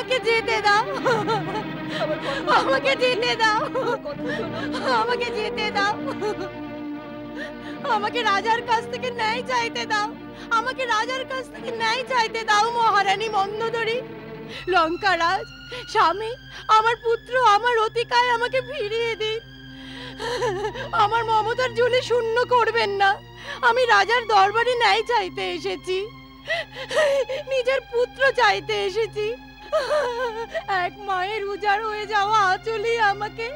আমাকে যেতে দাও, আমাকে যেতে দাও, আমাকে যেতে দাও, আমাকে রাজার কাছ থেকে ন্যায় চাইতে দাও, আমাকে রাজার কাছ থেকে ন্যায় চাইতে দাও মহারানী মন্দোদরী। লঙ্কারাজ স্বামী, আমার পুত্র, আমার অতিকায় আমাকে ফিরিয়ে দিন। আমার মমতার ঝুলি শূন্য করবেন না। আমি রাজার দরবারে ন্যায় চাইতে এসেছি, নিজের পুত্র চাইতে এসেছি। এক মায়ের উজাড় হয়ে যাওয়া আঁচলই আমাকে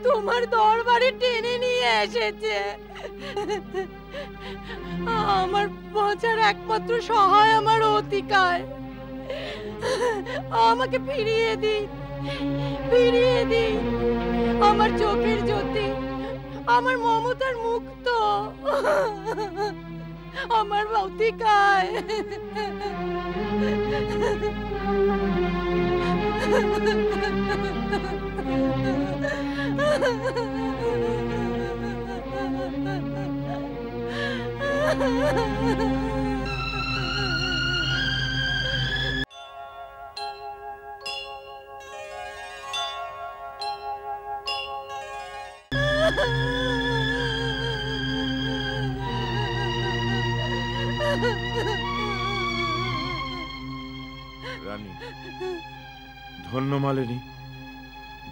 তোমার দরবারে টেনে নিয়ে এসেছে। আমার বাঁচার একমাত্র সহায় আমার অতিকায়। আমাকে ফিরিয়ে দিন, ফিরিয়ে দিন আমার চোখের জ্যোতি, আমার মমতার মুক্ত, আমার অতিকায়। রানী, ধন্য মালিনী,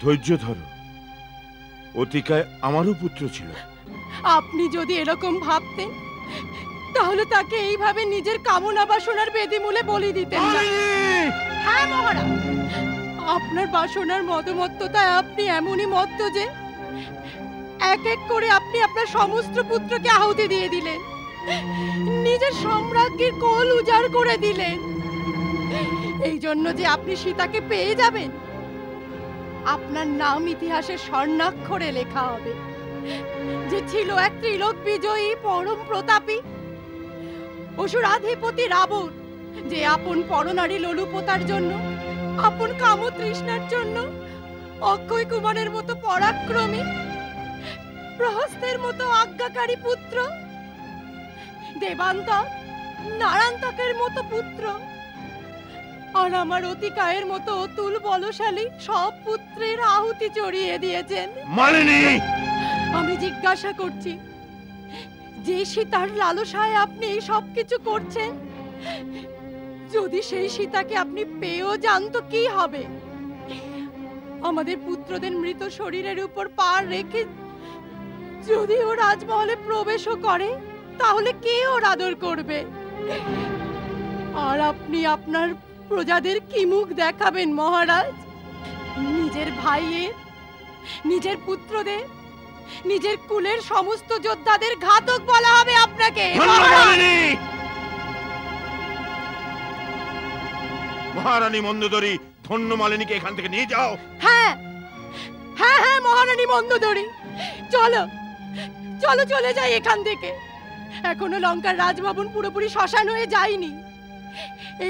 ধৈর্য ধরো। অতিকায় আমারও পুত্র ছিল। আপনি যদি এরকম ভাবতেন তাহলে তাকে এইভাবে নিজের কামনা বাসনার বেদিমূলে বলি দিতেন না। হ্যাঁ মহারাজ, আপনার বাসনার মদমত্ততায় আপনি এমনই মত্ত যে এক এক করে আপনি আপনার সমস্ত পুত্রকে আহুতি দিয়ে দিলেন, নিজের সম্রাজ্ঞীর কোল উজাড় করে দিলেন। এই জন্য যে আপনি সীতাকে পেয়ে যাবেন, আপনার নাম ইতিহাসের স্বর্ণাক্ষরে লেখা হবে যে ছিল এক ত্রিলোক বিজয়ী পরম প্রতাপী অসুরাধিপতি রাবণ, যে আপন পরনারী লোলুপতার জন্য, আপন কামতৃষ্ণার জন্য অক্ষয় কুমারের মতো পরাক্রমী, প্রহস্তের মতো আজ্ঞাকারী পুত্র, দেবান্তক নারান্তকের মতো পুত্র, আর আমার অতিকায়ের মতো অতুল বলশালী সব পুত্রের আহুতি চড়িয়ে দিয়েছেন। মালিনী, আমি জিজ্ঞাসা করছি, যে সীতার লালসায় আপনি এই সব কিছু করছেন, যদি সেই সীতাকে আপনি পেয়েও যান তো কি হবে? আমাদের পুত্রদের মৃত শরীরের উপর পার রেখে যদি ও রাজমহলে প্রবেশও করে, তাহলে কে ওর আদর করবে? আর আপনি আপনার প্রজাদের কি মুখ দেখাবেন মহারাজ? নিজের ভাইয়ের, নিজের পুত্রদের, নিজের কুলের সমস্ত যোদ্ধাদের ঘাতক বলা হবে আপনাকে। মহারানী মন্দোদরী, ধন্য মালিনীকে এখান থেকে নিয়ে যাও। হ্যাঁ হ্যাঁ হ্যাঁ মহারানী মন্দোদরী, চলো চলো চলে যাই এখান থেকে। এখনো লঙ্কার রাজভবন পুরোপুরি শ্মশান হয়ে যায়নি।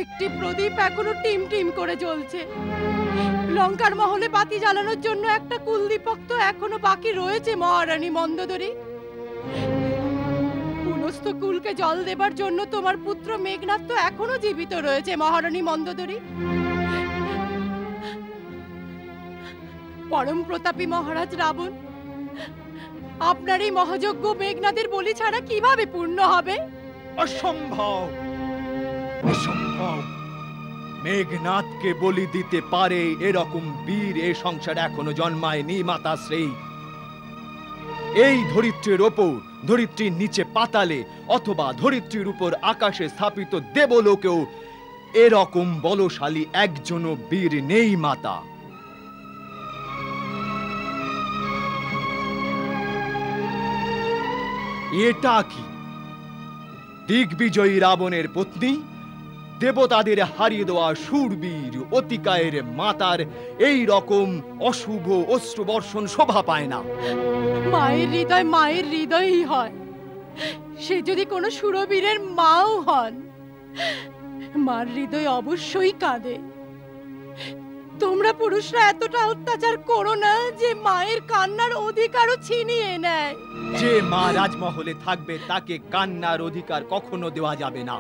একটি প্রদীপ এখনো টিম টিম করে জ্বলছে। লঙ্কার মহলে বাতি জ্বালানোর জন্য একটা কুলদীপক তো এখনো বাকি রয়েছে মহারানী মন্দোদরী। পুনস্থ কুলকে জল দেবার জন্য তোমার পুত্র মেঘনাদ তো এখনো জীবিত রয়েছে মহারানী মন্দোদরী। পরম প্রতাপী মহারাজ রাবণ, আপনার এই মহাযজ্ঞ মেঘনাদের বলি ছাড়া কিভাবে পূর্ণ হবে? অসম্ভব, অসম্ভব। মেঘনাদকে বলি দিতে পারে এরকম বীর এ সংসার এখনো জন্মায়নি মাতাশ্রী। এই ধরিত্রীর ওপর, ধরিত্রীর নিচে পাতালে, অথবা ধরিত্রীর উপর আকাশে স্থাপিত দেবলোকেও এরকম বলশালী একজনও বীর নেই মাতা। এটা কি দিগ্বিজয়ী রাবণের পত্নী, দেবতাদের হারিয়ে দেওয়া শূরবীর অতিকায়ের মাতার এই রকম অশুভ অশ্রু বর্ষণ শোভা পায় না। মায়ের হৃদয় মায়ের হৃদয়ই হয়, সে যদি কোনো শূরবীরের মাও হন, মার হৃদয় অবশ্যই কাঁদে। তোমরা পুরুষরা এতটা অত্যাচার করো না যে মায়ের কান্নার অধিকারও ছিনিয়ে নেয়। যে মা রাজমহলে থাকবে তাকে কান্নার অধিকার কখনো দেওয়া যাবে না।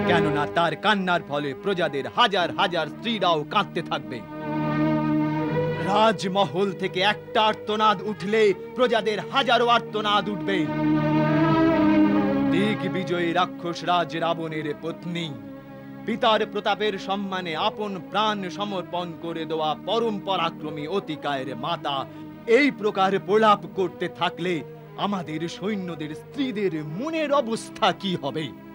কেননা তার কান্নার ফলে প্রজাদের হাজার হাজার স্ত্রীরাও কাঁদতে থাকবে। রাজমহল থেকে একটা আর্তনাদ উঠলে প্রজাদের হাজারো আর্তনাদ উঠবে। দিগ্বিজয়ী রাক্ষস রাজ রাবণের পত্নী, পিতার প্রতাপের সম্মানে আপন প্রাণ সমর্পণ করে দেওয়া পরম পরাক্রমী অতিকায়ের মাতা এই প্রকার প্রলাপ করতে থাকলে আমাদের সৈন্যদের স্ত্রীদের মনের অবস্থা কি হবে?